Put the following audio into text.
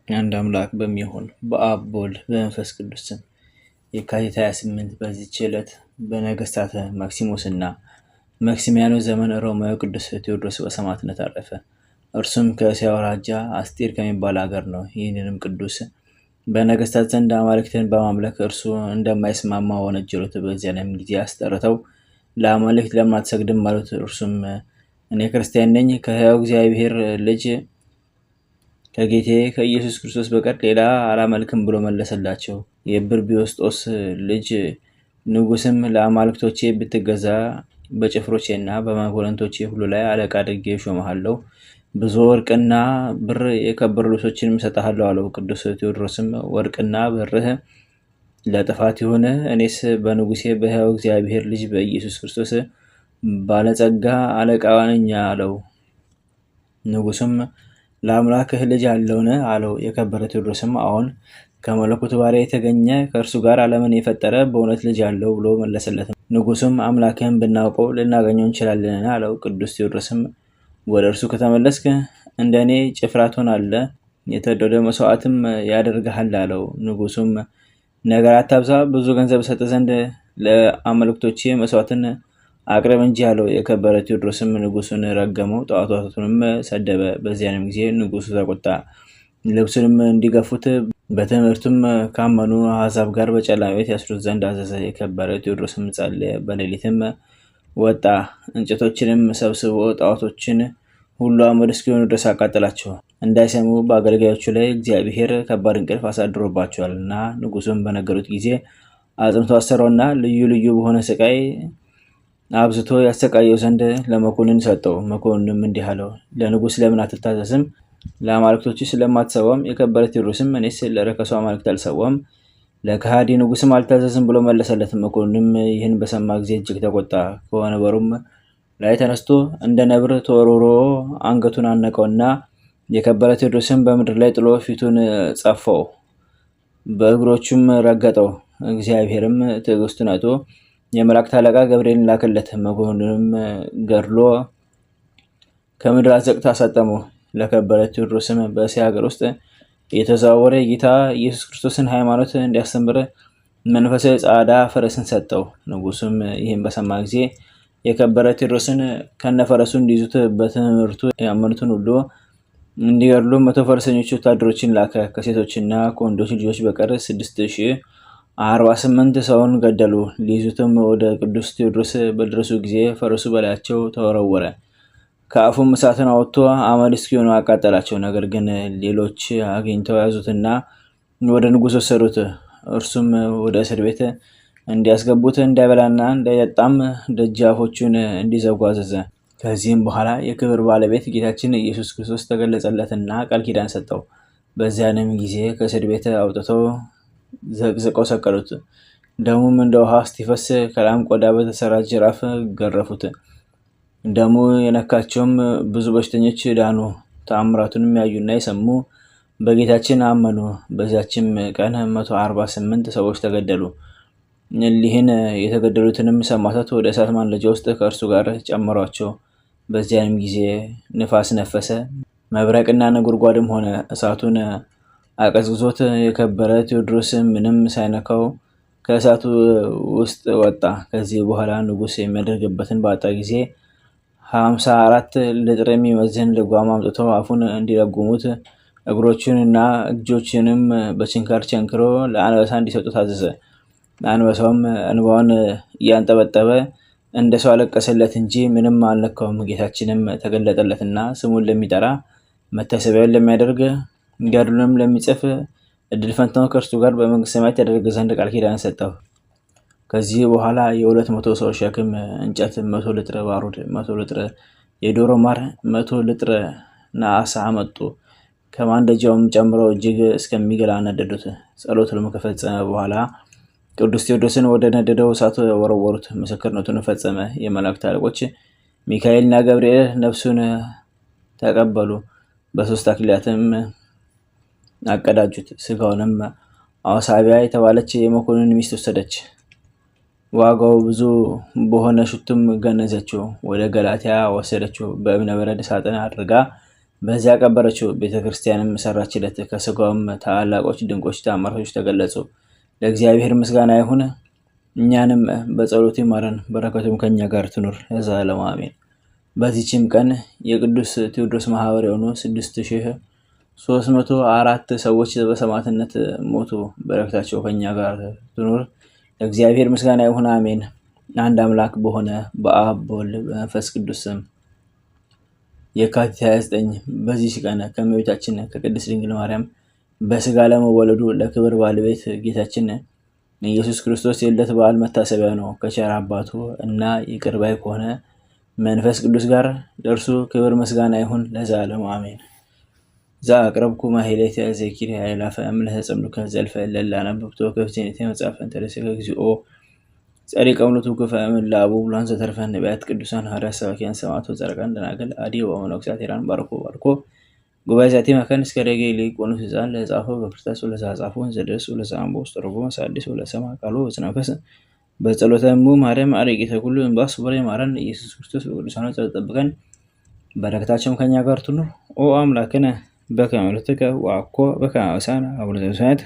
አንድ አምላክ በሚሆን በአብ በወልድ በመንፈስ ቅዱስ ስም የካቲት 28 በዚህች ዕለት በነገሥታት ማክሲሞስና መክሲሚያኖስ ዘመን ሮማዊ ቅዱስ ቴዎድሮስ በሰማዕትነት አረፈ። እርሱም ከእስያ አውራጃ አስጢር ከሚባል አገር ነው። ይህንንም ቅዱስ በነገሥታት ዘንድ አማልክትን በማምለክ እርሱ እንደማይስማማ ወነጀሉት። በዚያንም ጊዜ አስጠርተው ለአማልክት ለምን አትሰግድም አሉት። እርሱም እኔ ክርስቲያን ነኝ፣ ከሕያው እግዚአብሔር ልጅ ከጌቴ ከኢየሱስ ክርስቶስ በቀር ሌላ አላመልክም ብሎ መለሰላቸው። የብርቢዮስጦስ ልጅ ንጉሥም ለአማልክቶቼ ብትገዛ በጭፍሮቼና በመኳንንቶቼ ሁሉ ላይ አለቃ አድርጌ እሾምሃለሁ፣ ብዙ ወርቅና ብር የከበሩ ልብሶችንም እሰጥሃለሁ አለው። ቅዱስ ቴዎድሮስም ወርቅና ብርህ ለጥፋት ይሁን፣ እኔስ በንጉሴ በሕያው እግዚአብሔር ልጅ በኢየሱስ ክርስቶስ ባለጸጋ አለቃ ነኝ አለው። ንጉሱም ለአምላክህ ልጅ አለውን አለው። የከበረ ቴዎድሮስም አዎን፣ ከመለኮት ባሪያ የተገኘ ከእርሱ ጋር ዓለምን የፈጠረ በእውነት ልጅ አለው ብሎ መለሰለት። ንጉሱም አምላክህን ብናውቀው ልናገኘው እንችላለን አለው። ቅዱስ ቴዎድሮስም ወደ እርሱ ከተመለስክ እንደ እኔ ጭፍራ ትሆናለህ፣ የተወደደ መስዋዕትም ያደርግሃል አለው። ንጉሱም ነገር አታብዛ፣ ብዙ ገንዘብ ሰጥ ዘንድ ለአማልክቶቼ መስዋዕትን አቅርብ እንጂ አለው። የከበረ ቴዎድሮስም ንጉሱን ረገመው፣ ጣዖታቱንም ሰደበ። በዚያንም ጊዜ ንጉሱ ተቆጣ። ልብሱንም እንዲገፉት በትምህርቱም ካመኑ አሕዛብ ጋር በጨለማ ቤት ያስሩት ዘንድ አዘዘ። የከበረ ቴዎድሮስም ጸለየ። በሌሊትም ወጣ፣ እንጨቶችንም ሰብስቦ ጣዖቶችን ሁሉ አመድ እስኪሆኑ ድረስ አቃጠላቸው። እንዳይሰሙ በአገልጋዮቹ ላይ እግዚአብሔር ከባድ እንቅልፍ አሳድሮባቸዋልና። ንጉሱም በነገሩት ጊዜ አጽንቶ አሰረውና ልዩ ልዩ በሆነ ስቃይ አብዝቶ ያሰቃየው ዘንድ ለመኮንን ሰጠው። መኮንንም እንዲህ አለው፣ ለንጉስ ለምን አትታዘዝም? ለአማልክቶች ስለማትሰዋም? የከበረ ቴዎድሮስም እኔስ ለረከሱ አማልክት አልሰዋም፣ ለከሃዲ ንጉስም አልታዘዝም ብሎ መለሰለት። መኮንንም ይህን በሰማ ጊዜ እጅግ ተቆጣ። ከወንበሩም ላይ ተነስቶ እንደ ነብር ተወርውሮ አንገቱን አነቀውና የከበረ ቴዎድሮስም በምድር ላይ ጥሎ ፊቱን ጸፋው፣ በእግሮቹም ረገጠው። እግዚአብሔርም ትዕግስቱን አይቶ የመላእክት አለቃ ገብርኤልን ላከለት። መኮንኑንም ገድሎ ከምድር አዘቅት አሳጠመው። ለከበረ ቴዎድሮስም በእስያ ሀገር ውስጥ የተዘዋወረ ጌታ ኢየሱስ ክርስቶስን ሃይማኖት እንዲያስተምር መንፈሳዊ ጻዕዳ ፈረስን ሰጠው። ንጉሱም ይህን በሰማ ጊዜ የከበረ ቴዎድሮስን ከነፈረሱ እንዲይዙት በትምህርቱ ያመኑትን ሁሉ እንዲገድሉ 100 ፈረሰኞች ወታደሮችን ላከ። ከሴቶችና ከወንዶች ልጆች በቀር 6048 ሰውን ገደሉ። ሊይዙትም ወደ ቅዱስ ቴዎድሮስ በደረሱ ጊዜ ፈረሱ በላያቸው ተወረወረ። ከአፉም እሳትን አወጥቶ አመድ እስኪሆኑ አቃጠላቸው። ነገር ግን ሌሎች አግኝተው ያዙትና ወደ ንጉሥ ወሰዱት። እርሱም ወደ እስር ቤት እንዲያስገቡት እንዳይበላና እንዳይጠጣም ደጃፎቹን እንዲዘጉ አዘዘ። ከዚህም በኋላ የክብር ባለቤት ጌታችን ኢየሱስ ክርስቶስ ተገለጸለትና ቃል ኪዳን ሰጠው። በዚያንም ጊዜ ከእስር ቤት አውጥተው ዘቅዝቀው ሰቀሉት። ደሙም እንደ ውሃ እስቲፈስ ከላም ቆዳ በተሰራ ጅራፍ ገረፉት። ደሙ የነካቸውም ብዙ በሽተኞች ዳኑ። ተአምራቱንም ያዩና የሰሙ በጌታችን አመኑ። በዚያችም ቀን 148 ሰዎች ተገደሉ። እሊህን የተገደሉትንም ሰማዕታት ወደ እሳት ማንደጃ ውስጥ ከእርሱ ጋር ጨመሯቸው። በዚያንም ጊዜ ንፋስ ነፈሰ፣ መብረቅና ነጎድጓድም ሆነ። እሳቱን አቀዝቅዞት የከበረ ቴዎድሮስ ምንም ሳይነካው ከእሳቱ ውስጥ ወጣ። ከዚህ በኋላ ንጉሥ የሚያደርግበትን ባጣ ጊዜ 54 ልጥር የሚመዝን ልጓም አምጥተው አፉን እንዲለጉሙት እግሮቹንና እጆችንም በችንካር ቸንክሮ ለአንበሳ እንዲሰጡት አዘዘ። አንበሳውም እንባውን እያንጠበጠበ እንደ ሰው አለቀሰለት እንጂ ምንም አልነካውም። ጌታችንም ተገለጠለትና ስሙን ለሚጠራ መታሰቢያውን ለሚያደርግ ገድሉንም ለሚጽፍ እድል ፈንታውን ከእርሱ ጋር በመንግስተ ሰማያት ያደርግ ዘንድ ቃል ኪዳን ሰጠው። ከዚህ በኋላ የ200 ሰው ሸክም እንጨት፣ 100 ልጥር ባሩድ፣ 100 ልጥር የዶሮ ማር፣ 100 ልጥር ነአሳ አመጡ። ከማንደጃውም ጨምረው እጅግ እስከሚገላ አነደዱት። ጸሎቱንም ከፈጸመ በኋላ ቅዱስ ቴዎድሮስን ወደ ነደደው እሳት ወረወሩት። ምስክርነቱን ፈጸመ። የመላእክት አለቆች ሚካኤልና ገብርኤል ነፍሱን ተቀበሉ። በ3 አክሊላትም አቀዳጁት። ስጋውንም አውሳቢያ የተባለች የመኮንን ሚስት ወሰደች። ዋጋው ብዙ በሆነ ሽቱም ገነዘችው። ወደ ገላትያ ወሰደችው። በእብነ በረድ ሳጥን አድርጋ በዚያ ቀበረችው። ቤተ ክርስቲያንም ሰራችለት። ከስጋውም ታላላቆች ድንቆች ተአምራቶች ተገለጹ። ለእግዚአብሔር ምስጋና ይሁን፣ እኛንም በጸሎቱ ይማረን፣ በረከቱም ከኛ ጋር ትኑር ለዘላለሙ አሜን። በዚህችም ቀን የቅዱስ ቴዎድሮስ ማህበር የሆኑ 6304 ሰዎች በሰማዕትነት ሞቱ። በረከታቸው ከኛ ጋር ትኑር። ለእግዚአብሔር ምስጋና ይሁን አሜን። አንድ አምላክ በሆነ በአብ በወልድ በመንፈስ ቅዱስ ስም የካቲት 29 በዚህች ቀን ከእመቤታችን ከቅድስት ድንግል ማርያም በስጋ ለመወለዱ ለክብር ባለቤት ጌታችን ኢየሱስ ክርስቶስ የልደት በዓል መታሰቢያ ነው። ከቸር አባቱ እና ይቅር ባይ ከሆነ መንፈስ ቅዱስ ጋር ለእርሱ ክብር ምስጋና ይሁን ለዘላለሙ አሜን። ዘአቅረብኩ ማሕሌተ ዘኪርየ አእላፈ እምለተ ጸምዱከ ዘልፈ እለ አነብብቶ ከፍዜኔተ መጽሐፈ እንተ ርእሰከ እግዚኦ ጸሪቀ እምነቱ ክፈ እምእለ ብሉዓን ዘተርፈ ነቢያት ቅዱሳን ሐዋርያት ሰባክያን ሰማዕታት ጻድቃን ደናግል አዲዮ ወመነኮሳት ሄራን ባርኮ ጉባኤ ዛቲ መካን እስከ ደገ ሊቆኑ ሕፃን ለጻፈው በክርስቶስ ለዛጻፈው ዘደርስ ለዛምቦ ስተርጎ ሳዲስ ለሰማ ቃሉ ወጽናፈስ በጸሎተ እሙ ማርያም አረቂተ ኩሉ እንባስ ወሬ ማረን ኢየሱስ ክርስቶስ በቅዱሳኑ ጸሎት ጠብቀን በረከታቸውም ከኛ ጋር ትኑር። ኦ አምላክነ በከመ ምሕረትከ ወአኮ በከመ አበሳነ አቡነ ዘበሰማያት